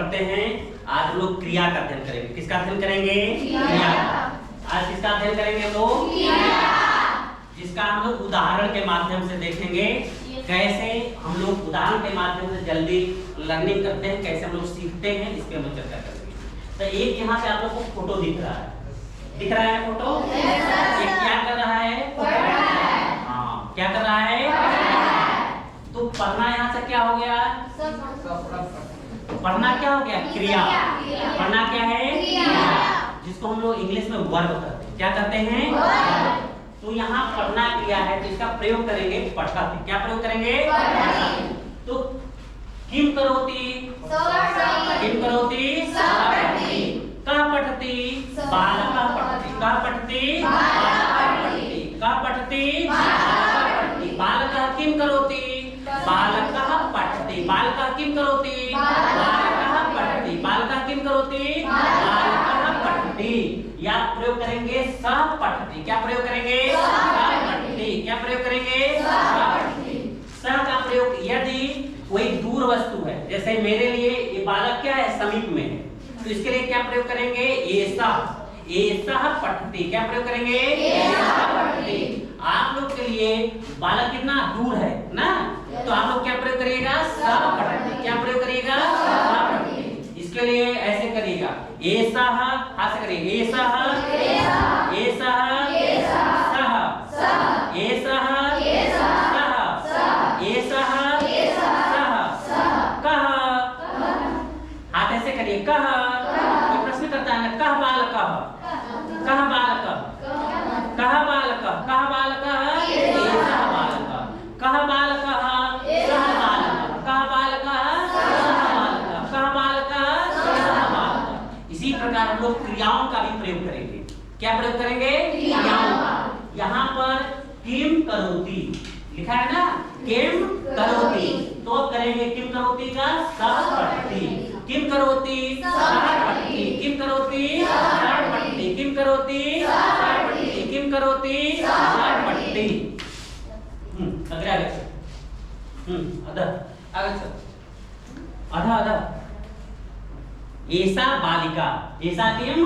करते हैं। आज लोग क्रिया का अध्ययन करेंगे। किसका अध्ययन करेंगे? क्रिया। आज किसका अध्ययन करेंगे लोग? जिसका हम लोग उदाहरण के माध्यम से देखेंगे कैसे हम लोग उदाहरण के माध्यम से जल्दी लर्निंग करते हैं, कैसे हम लोग सीखते हैं, इस पे हम लोग चर्चा करेंगे। तो एक यहाँ पे आप लोग को फोटो दिख रहा है, दिख रहा है फोटो? ये क्या कर रहा है? हाँ, क्या कर रहा है? तो पढ़ना यहाँ से क्या हो गया? पढ़ना क्या हो गया? क्रिया। पढ़ना क्या है? क्रिया, जिसको हम लोग इंग्लिश में वर्ब कहते हैं। क्या कहते हैं? तो यहाँ पढ़ना क्रिया है, तो इसका प्रयोग करेंगे पठति। क्या प्रयोग करेंगे? तो किम करोति? किम करोति? कः पठति? बालकः पठति। कः पठति? कः पठति? बालकः किम करोति? बालकः पठति। बालकः किम करोति? बालकः पठति। बालकः किम करोति? बालकः पठति। या प्रयोग करेंगे सः पठति। क्या प्रयोग करेंगे? सः पठति। क्या प्रयोग करेंगे? सः पठति। सः का प्रयोग यदि कोई दूर वस्तु है, जैसे मेरे लिए ये बालक क्या है? समीप में है, तो इसके लिए क्या प्रयोग करेंगे? एषः पठति। क्या प्रयोग करेंगे? एषः पठति। आप लोग के लिए बालक कितना दूर है ना, तो आप लोग क्या प्रयोग करिएगा? सः पठति। क्या प्रयोग करिएगा? सः पठति। इसके लिए ऐसे करिएगा, एषः, हाथ से करिए, एषः, एषः, सः, एषः, सः, एषः, सः, कः, हाथ ऐसे करिए, कः। कोई प्रश्न करता है ना, कः बालकः? कः बालकः? कः बालकः? कः बालकः? एषः बालकः। कः बालकः? सः बालकः। कः बालकः? सः बालकः। कः बालकः? सः बालकः। इसी प्रकार हम लोग क्रियाओं का भी प्रयोग करेंगे। क्या प्रयोग करेंगे? क्रियाओं का। यहाँ पर किम करोति लिखा है ना, किम करोति, तो अब करेंगे किम करोति का सः पठति। किम करोति? सः पठति। किम करोति? सः पठति। किम करोति? सः पठति। किम करोति? सः पठति। अग्रे आगच्छ। अधः आगच्छ। अधः एषा बालिका। एषा किम?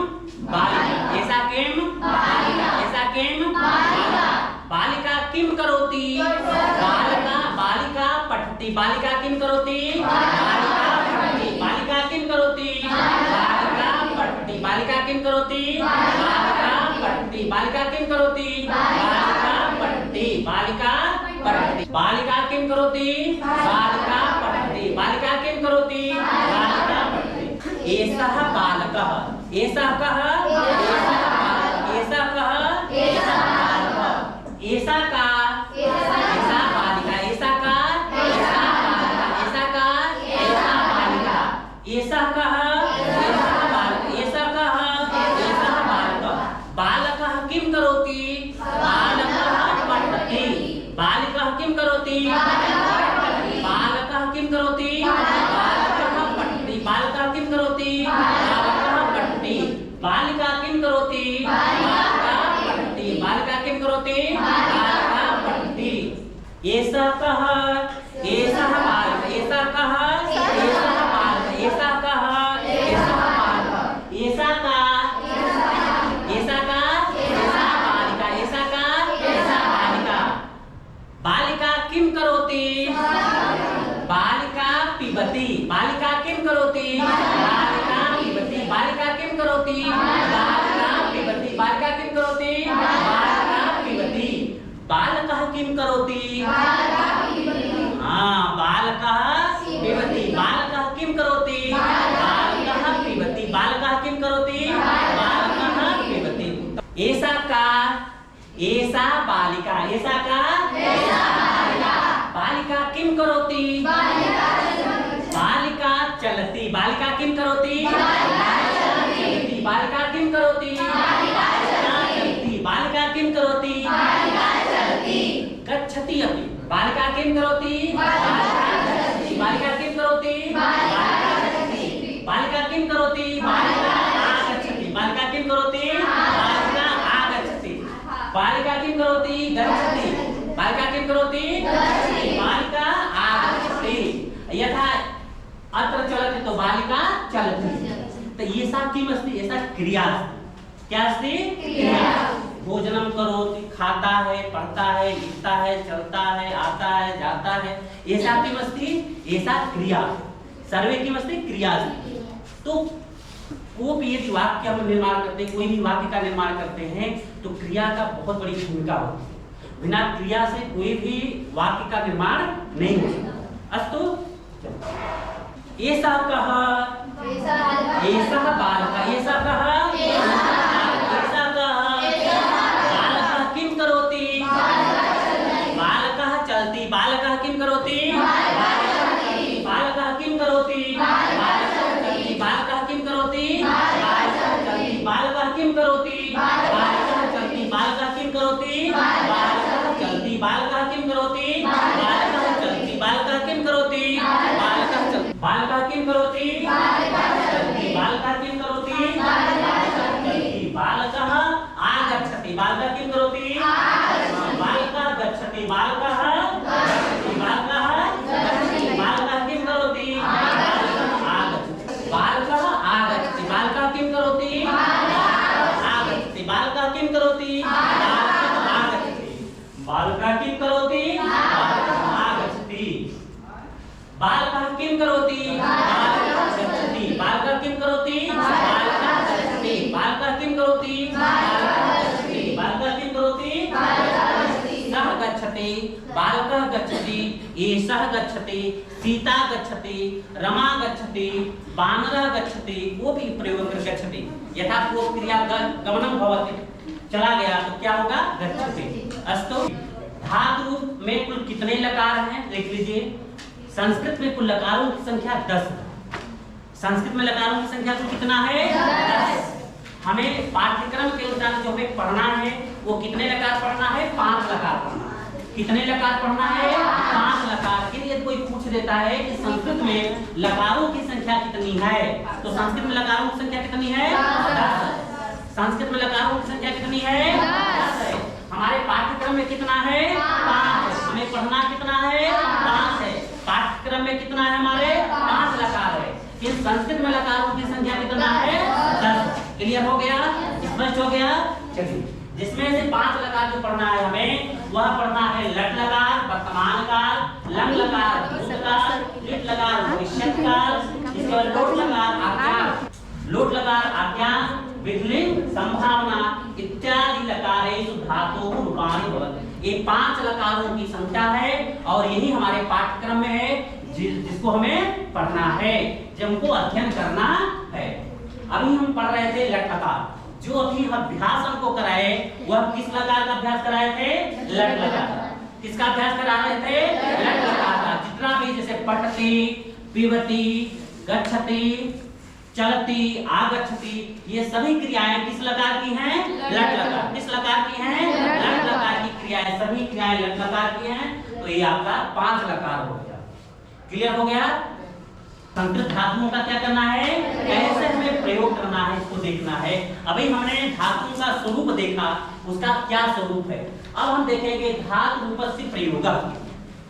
बालिका। एषा किम? बालिका। एषा किम? बालिका। बालिका किम करोति? बालिका। बालिका पठति। बालिका किम करोति? बालिका पठति। बालिका किम करोति? बालिका पठति। बालिका किम करोति? बालिका पठति। बालिका किम करोति? बालिका पठति। बालिका पठति। बालिका किम करोति? बालिका पठति। बालिका किम करोति? बालिका पठति। एषः बालकः। एषः कः? एषः बालकः। एषः कः? एषः बालकः। एषा का? एषा बालिका। एषा का? एषा बालिका। एषा का? एषा बालिका। एषः कः? एषः बालकः। एषः कः? एषः बालकः। बालकः किम करोति? बालकः पठति। बालिका किम करोति? बालकः किम करोति? बालकः पठति। बालकः किम करोति? बालकः पठति। बालिका किम करोति? बालिका पठति। बालिका किम करोति? बालिका पठति। एषः कः? एषः बालकः। एषः कः? एषः बालकः। एषः कः? एषः बालकः। एषा का? एषा का? एषा बालिका। एषा का? एषा बालिका। बालिका किम करोति? बालिका पिबति। बालिका किम करोति? बालिका पिबति। बालिका किम करोति? बालिका पिबति। बालिका किम करोति? बालिका पिबति। बालकः किम करोति? हाँ, बालकः पिबति। बालकः किम करोति? बालकः पिबति। बालकः किम करोति? बालकः पिबति। एषा का? एषा बालिका। एषा का? एषा बालिका। बालिका किम करोति? बालिका चलति। बालिका किम करोति? चलति। बालिका किम करोति? चलति। बालिका किम करोति? गच्छति अपि। बालिका किम करोति? बालिका किम करोति? बालिका किम करोति? बालिका आगच्छति। बालिका किम करोति? बालिका आगच्छति। बालिका किम करोति? गच्छति। बालिका किम करोति? बालिका आगच्छति। यथा अत्र चलति तो तो बालिका चलती। तो ये सब किम अस्ति, ऐसा क्रिया क्या अस्ति, क्रिया। भोजनम करोति, खाता है, पढ़ता है, लिखता है, चलता है, आता है, जाता है, ऐसा किम अस्ति, ऐसा क्रिया। सर्वे किम अस्ति, क्रिया। तो वो भी यदि वाक्य हम निर्माण करते हैं, कोई भी वाक्य का निर्माण करते हैं तो क्रिया का बहुत बड़ी भूमिका होती है। बिना क्रिया से कोई भी वाक्य का निर्माण नहीं हो सकता। अस्तु, ऐसा कहा, ऐसा बालका, ऐसा कहा, ऐसा कहा, बालकः किम करोति, बालकः चलति, बालकः किम करोति, बालकः किम करोति, बालकः किम करोति, बालकः किम करोति, बालकः चलति, बालकः किम करोति, बालकः चलति, बालकः किम करोति, बालकः चलति, बालकः किम करोति, बालकः चलति, बालकः किम करोति, बालकः किम करोति, बालकः आगच्छति, बालकः किम करोति, बालकः गच्छति, बालकः गच्छति, बालकः किम करोति, बालकः आगच्छति, बालकः किम करोति, आगच्छति, बालकः किम करोति, आगच्छति, बालकः किम करोति, आगच्छति, बालकः किम करोति, गच्छति, बालकः किम करोति, गच्छति, बालकः किम करोति, गच्छति, बालकः किम करोति, सः गच्छति, बालकः गच्छति, एषः गच्छति, सीता गच्छति, रमा गच्छति, बानरः गच्छति, वो भी प्रयोग कर गच्छति। यथा पूर्व क्रिया गमनम भवति, चला गया तो क्या होगा, गच्छति। अस्तु, धातु में कुल कितने लकार हैं देख लीजिए। संस्कृत में कुल लकारों की संख्या 10 है। संस्कृत में लकारों की संख्या तो कितना है, 10। हमें पाठ्यक्रम के अनुसार जो हमें पढ़ना है वो कितने लकार पढ़ना है, 5 लकार पढ़ना है। कितने लकार पढ़ना है, 5 लकार। यदि कोई पूछ देता है कि संस्कृत में लकारों की संख्या कितनी है, तो संस्कृत में लकारों की संख्या कितनी है, 10। संस्कृत में लकारों की संख्या कितनी है, 10 है। हमारे पाठ्यक्रम में कितना है, 5। हमें पढ़ना कितना है, 5 है। पाठ्यक्रम में कितना है, हमारे 5 लकार है। इस संस्कृत में लकारों की संख्या कितना है, 10। क्लियर हो गया, स्पष्ट हो गया। चलिए, जिसमें से 5 लकार जो पढ़ना है हमें, वह पढ़ना है लट लकार, वर्तमान काल, लंग लकार, भूतकाल, लिट लकार, भविष्यत काल, इसके बाद लोट लकार, आज्ञा, लोट लकार, आज्ञा, विधिलिंग, संभावना इत्यादि लकारेषु धातुः रूपाणि भवन्ति। ये 5 लकारों की संख्या है और यही हमारे पाठ्यक्रम में है, जिसको हमें पढ़ना है, जिनको अध्ययन करना है। अभी हम पढ़ रहे थे लट लकार। जो अभी अभ्यास हमको कराए वह किस लकार का अभ्यास कराए थे, लट लकार का। किसका अभ्यास करा रहे थे, लट लकार का। जितना भी जैसे पठति, पिबति, गच्छति, चलती, आगच्छति, ये सभी क्रियाएं किस लकार की हैं, लट लकार। किस लकार की हैं, लट लकार की क्रियाएं, सभी क्रियाएं लट लकार की हैं। तो ये आपका 5 लकार हो गया। क्लियर हो गया। संस्कृत धातुओं का क्या करना है, कैसे हमें प्रयोग करना है, इसको देखना है। अभी हमने धातुओं का स्वरूप देखा, उसका क्या स्वरूप है। अब हम देखेंगे धातु रूपस्य प्रयोग,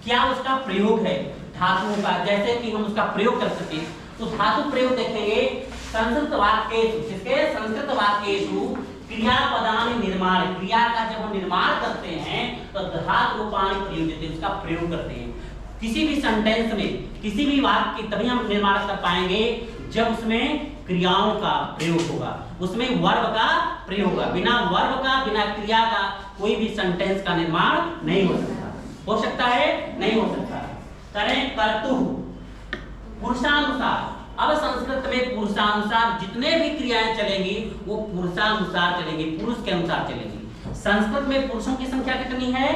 क्या उसका प्रयोग है धातुओं का, जैसे कि हम उसका प्रयोग कर सके। तो धातु प्रयोग देखेंगे संस्कृत वाक्येषु, जिसके संस्कृत वाक्येषु क्रियापदानि निर्माण, क्रिया का जब हम निर्माण करते हैं तो धातु रूपाणि प्रयुज्यते, उसका प्रयोग करते हैं। किसी भी सेंटेंस में, किसी भी वाक्य तभी हम निर्माण कर पाएंगे जब उसमें क्रियाओं का प्रयोग होगा, उसमें वर्ब का प्रयोग होगा। बिना वर्ब का, बिना क्रिया का कोई भी सेंटेंस का निर्माण नहीं हो सकता। हो सकता है, नहीं हो सकता। करें कर्तुः, पुरुषानुसार। अब संस्कृत में पुरुषानुसार जितने भी क्रियाएं चलेंगी वो पुरुषानुसार चलेंगी, पुरुष के अनुसार चलेंगी। संस्कृत में पुरुषों की संख्या कितनी है,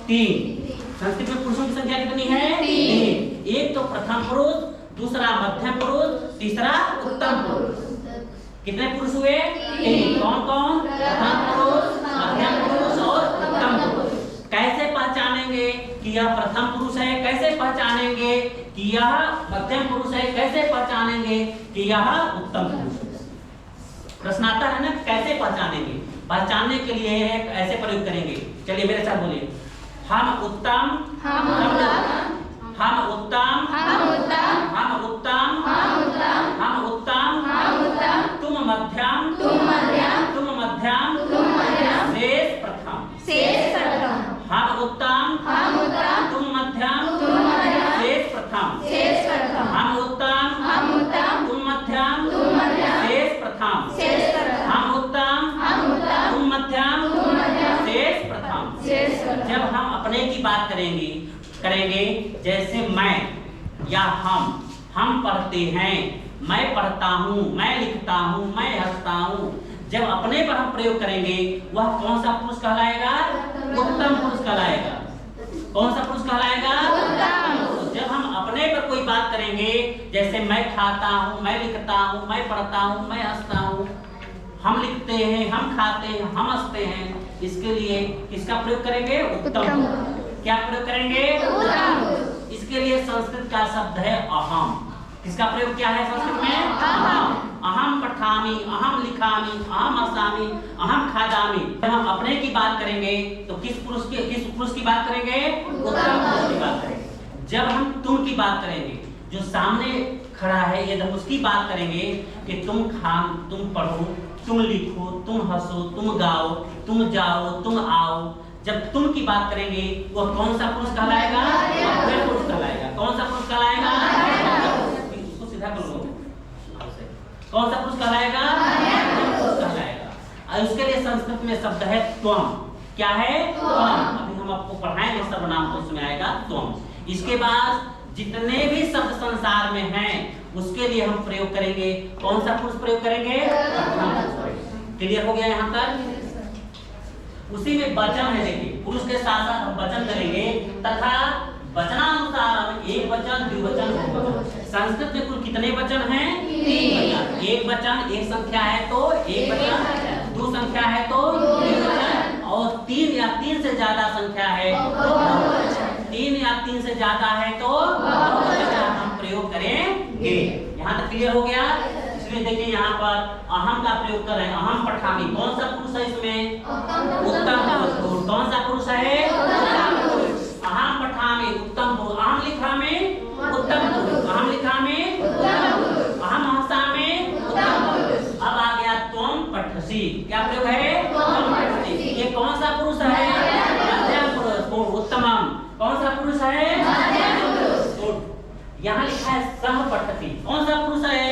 3। संस्कृत में पुरुषों की संख्या कितनी है, 3। एक तो प्रथम पुरुष, दूसरा मध्यम पुरुष, तीसरा उत्तम पुरुष। कितने पुरुष हुए, 3। कौन कौन, प्रथम पुरुष, मध्यम पुरुष और उत्तम पुरुष। कैसे पहचानेंगे कि यह प्रथम पुरुष है, कैसे पहचानेंगे कि यह मध्यम पुरुष है, कैसे पहचानेंगे कि यह उत्तम पुरुष है। प्रश्न आता है ना, कैसे पहचानेंगे। पहचानने के लिए ऐसे प्रयोग करेंगे। चलिए मेरे साथ बोलिए, हम उत्तम, हम उत्तम, हम उत्तम, हम उत्तम, हम उत्तम, हम उत्तम, जब हम अपने की बात करेंगे जैसे मैं या हम पढ़ते हैं, मैं पढ़ता हूँ, मैं लिखता हूँ, मैं हंसता हूँ। जब अपने पर हम प्रयोग करेंगे वह कौन सा पुरुष कहलाएगा? उत्तम पुरुष कहलाएगा। कौन सा पुरुष कहलाएगा? उत्तम। जब हम अपने पर कोई बात करेंगे जैसे मैं खाता हूँ, मैं लिखता हूँ, मैं पढ़ता हूँ, मैं हंसता हूँ, हम लिखते हैं, हम खाते हैं, हम हंसते हैं, इसके लिए किसका प्रयोग करेंगे? उत्तम। क्या प्रयोग करेंगे? उत्तम। इसके लिए संस्कृत का शब्द है अहम। किसका प्रयोग क्या है संस्कृत में? अहम। अहम पठामि, अहम लिखामि, अहम हसामि, अहम खादामि। जब हम अपने की बात करेंगे तो किस पुरुष की बात करेंगे? उत्तम पुरुष की बात करेंगे। जब हम तुम की बात करेंगे, जो सामने खड़ा है यदि हम उसकी बात करेंगे कि तुम पढ़ो, तुम लिखो, तुम हंसो, तुम गाओ, तुम जाओ, तुम आओ, जब तुम की बात करेंगे वह कौन सा पुरुष कहलाएगा? अव्यय पुरुष कहलाएगा। कौन सा पुरुष कहलाएगा? उसको सीधा कर लो। कौन सा पुरुष कहलाएगा? पुरुष कहलाएगा। और उसके लिए संस्कृत में शब्द है त्वम। क्या है? त्वम। अभी हम आपको पढ़ाएंगे सर्वनाम, तो उसमें आएगा त्वम। इसके बाद जितने भी शब्द संसार में हैं उसके लिए हम प्रयोग करेंगे कौन सा पुरुष प्रयोग करेंगे? क्लियर हो गया यहाँ तक? उसी में वचन है, देखिए पुरुष के साथ साथ हम वचन करेंगे तथा वचनानुसार एक वचन, द्विवचन, बहुवचन। संस्कृत में कुल कितने वचन हैं? 3। एक वचन एक संख्या है तो एक वचन, दो संख्या है तो द्विवचन, और 3 या 3 से ज्यादा संख्या है तो बहुवचन। 3 या 3 से ज्यादा है तो बहुवचन हम प्रयोग करेंगे। यहाँ तक क्लियर हो गया? इसमें देखिए यहाँ पर अहम का प्रयोग कर रहे हैं। अहम पठामि, कौन सा पुरुष है इसमें? उत्तम पुरुष। कौन सा पुरुष है? उत्तम पुरुष। अहम पठामि उत्तम पुरुष। अहम लिखामि उत्तम पुरुष। अहम लिखामि उत्तम पुरुष। अहम हंसामि उत्तम पुरुष। अब आ गया त्वम पठसि। क्या प्रयोग है? त्वम पठसि। ये कौन सा पुरुष है? मध्यम पुरुष। उत्तमम कौन सा पुरुष है? मध्यम पुरुष। यहाँ लिखा है सह पठति। कौन सा पुरुष है?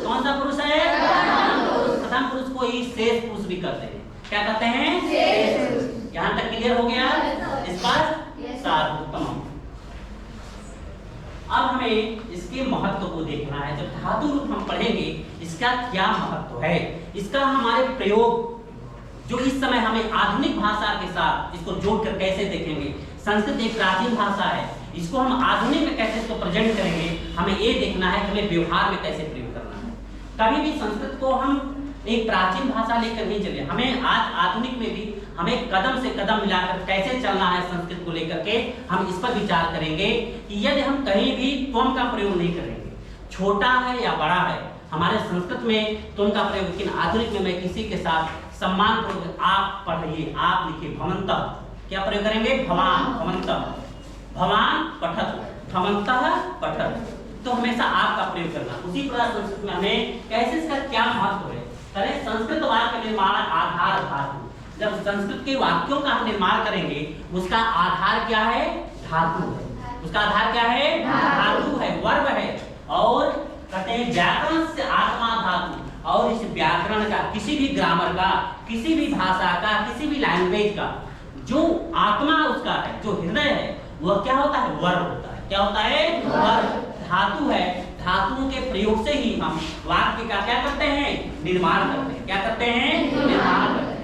कौन सा पुरुष है? प्रथम पुरुष को ही शेष पुरुष भी कहते हैं। क्या कहते हैं? शेष पुरुष। यहाँ तक क्लियर हो गया? इस बात सार्वत्तम। अब हमें इसके महत्व को देखना है। जब धातु रूप हम पढ़ेंगे इसका क्या महत्व है, इसका हमारे प्रयोग जो इस समय हमें आधुनिक भाषा के साथ इसको जोड़कर कैसे देखेंगे। संस्कृत एक प्राचीन भाषा है, इसको हम आधुनिक में कैसे इसको प्रेजेंट करेंगे, हमें ये देखना है कि हमें व्यवहार में कैसे प्रयोग करना है। कभी भी संस्कृत को हम एक प्राचीन भाषा लेकर नहीं चले, हमें आज आधुनिक में भी हमें कदम से कदम मिलाकर कैसे चलना है संस्कृत को लेकर के हम इस पर विचार करेंगे कि यदि हम कहीं भी त्वम का प्रयोग नहीं करेंगे, छोटा है या बड़ा है, हमारे संस्कृत में त्वम का प्रयोग, लेकिन आधुनिक में मैं किसी के साथ सम्मान पूर्वक आप पढ़िए, आप लिखिए, भवन्तः क्या प्रयोग करेंगे? भवान, भवन्तः, भवान पठत, भवन्तः पठत, तो हमेशा आप का प्रयोग करना। उसी प्रकार संस्कृत में हमें कैसे इसका क्या महत्व है करें। संस्कृत वाक्य निर्माण आधार धातु। जब संस्कृत के वाक्यों का हम निर्माण करेंगे उसका आधार क्या है? धातु है। उसका आधार क्या है? धातु है, वर्ब है। और कहते हैं व्याकरण से आत्मा धातु, और इस व्याकरण का, किसी भी ग्रामर का, किसी भी भाषा का, किसी भी लैंग्वेज का जो आत्मा उसका है, जो हृदय है, वह क्या होता है? वर्ब होता है। क्या होता है? वर्ब। धातु है, धातुओं के प्रयोग से ही हम वाक्य का क्या करते हैं? निर्माण करते हैं। क्या करते हैं? निर्माण करते हैं।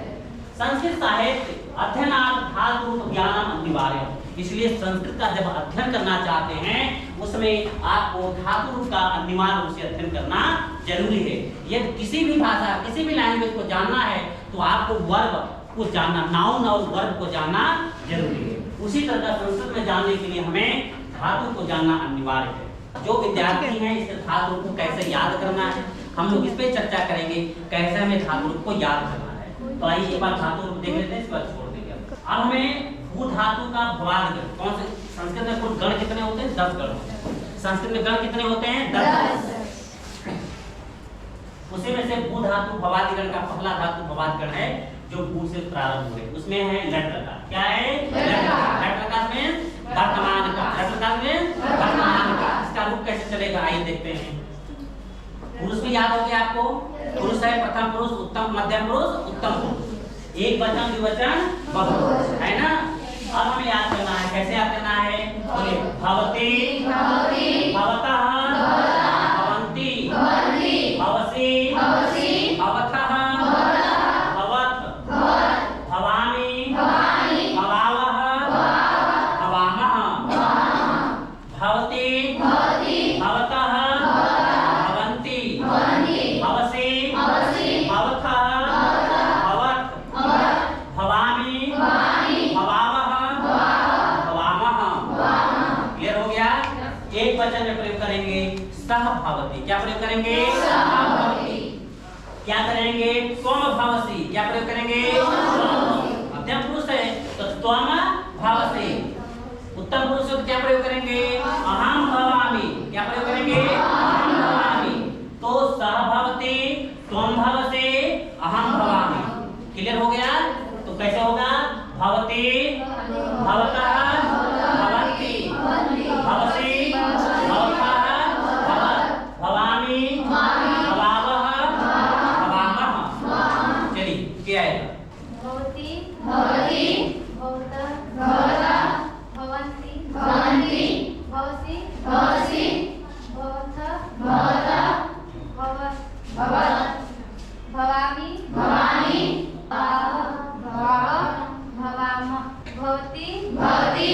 संस्कृत साहित्य अध्ययनार्थ धातु रूप ज्ञानम अनिवार्य। इसलिए संस्कृत का जब अध्ययन करना चाहते हैं उसमें आपको धातु रूप का अनिवार्य रूप से अध्ययन करना जरूरी है। यदि किसी भी भाषा, किसी भी लैंग्वेज को जानना है तो आपको वर्ब को जानना, नाउन और वर्ब को जानना जरूरी है। उसी तरह संस्कृत में जानने के लिए हमें धातु को जानना अनिवार्य है। जो विद्यार्थी हैं इस धातु को कैसे याद करना है, हम लोग इस पे चर्चा करेंगे, कैसे हमें धातु को याद करना है। तो आइए एक बार धातु देख लेते हैं, इस बार छोड़ देंगे। अब हमें भू धातु का भवाद गण, कौन से संस्कृत में कुल गण कितने होते हैं? 10 गण होते हैं। संस्कृत में गण कितने होते हैं? 10। उसी में से भू धातु भवादि गण का पहला धातु भवाद गण है जो भू से प्रारंभ हुए। उसमें है लट लकार। क्या है? लट लकार में वर्तमान का। लट लकार में वर्तमान का। इसका रूप कैसे चलेगा आइए देखते हैं। पुरुष भी याद हो गया आपको? पुरुष है प्रथम पुरुष, उत्तम, मध्यम पुरुष, उत्तम पुरुष। एक वचन द्विवचन बहुवचन, है ना। अब हमें याद करना है, कैसे याद करना है? बोलिए भवती, भवतः, भवन्ति, भवसि, भवथः, भवत्, भवामि, भवावः, भवामः। भवती, भवतः, भवन्ति, भवसि, भवथः, भवत्, भवामि, भवावः, भवामः। क्लियर हो गया? एक वचन में प्रयोग करेंगे सह भवति। क्या प्रयोग करेंगे? क्या करेंगे? त्वम भवसि। क्या प्रयोग करेंगे? मध्यम पुरुष है तो त्वम भवसि। उत्तम पुरुष है तो क्या प्रयोग करेंगे? अहम भवामि। क्या प्रयोग करेंगे? अहम भवामि। तो सह भवति, त्वम भवसि, अहम भवामि। क्लियर हो गया? तो कैसे होगा? भवति, भवतः, भवन्ति, भवसि, भवथः, भवत्, भवामि, भवावः, भवामः। चलिए क्या है? भवति, भवति, भवतः, भवतः, भवन्ति, भवन्ति, भवसि, भवसि, भवथः, भवतः, भवत्, भवत्, भवामि, भवामि, भवावः, भवामः। भवति, भवति,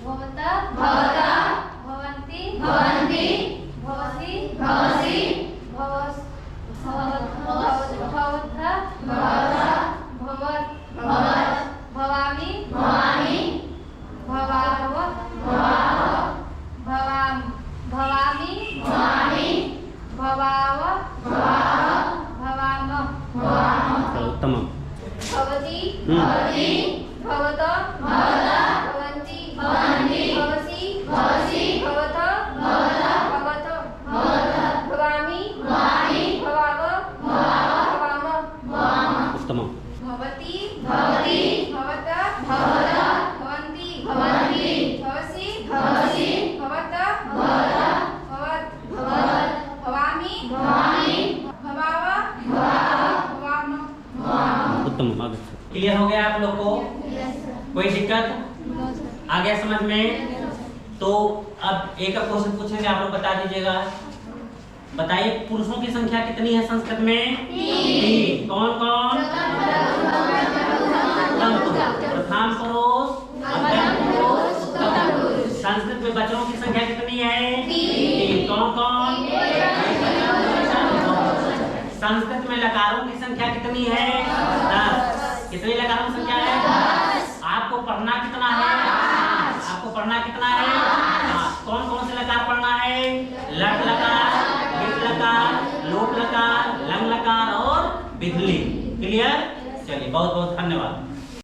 भवतः, भवतः, भवन्ति, भवन्ति, भवसि, भवसि, भवथः, भवतः, भवत्, भवत्, भवामि, भवामि, भवावः, भवावः, भवामि, भवामि, भवावः, भवावः, भवामः। भवामः। उत्तम। भवति, भवति, भवतः, भवतः, भवन्ति, भवन्ति, भवसि, भवसि, भवतः, भवतः, भवतः, भवतः, भवामि, भवामि, भवावः, भवावः, भवामः। भवामः। उत्तम। भवति, भवति, भवतः, भवतः, भवन्ति, भवन्ति, भवसि, भवसि, भवतः, भवतः, भवत्, भवत्, भवामि, भवामि, भवावः, भवावः, भवामः। भवामः। उत्तम। क्लियर हो गया आप लोग को? कोई दिक्कत आ गया समझ में? तो अब एक क्वेश्चन पूछेंगे, आप लोग बता दीजिएगा। बताइए पुरुषों की संख्या कितनी है संस्कृत में? 3। कौन कौन? प्रथम पुरुष, मध्यम पुरुष, उत्तम पुरुष। संस्कृत में बच्चों की संख्या कितनी है? 3। कौन कौन? संस्कृत में लकारों की संख्या कितनी है? 10। कितनी लकारों की संख्या है? 10। आपको पढ़ना कितना है? आपको पढ़ना कितना है? 5। कौन कौन से लकार पढ़ना है? लट लकार, लिट लकार, लोट लकार, लंग लकार और बिधली। क्लियर? चलिए बहुत बहुत धन्यवाद।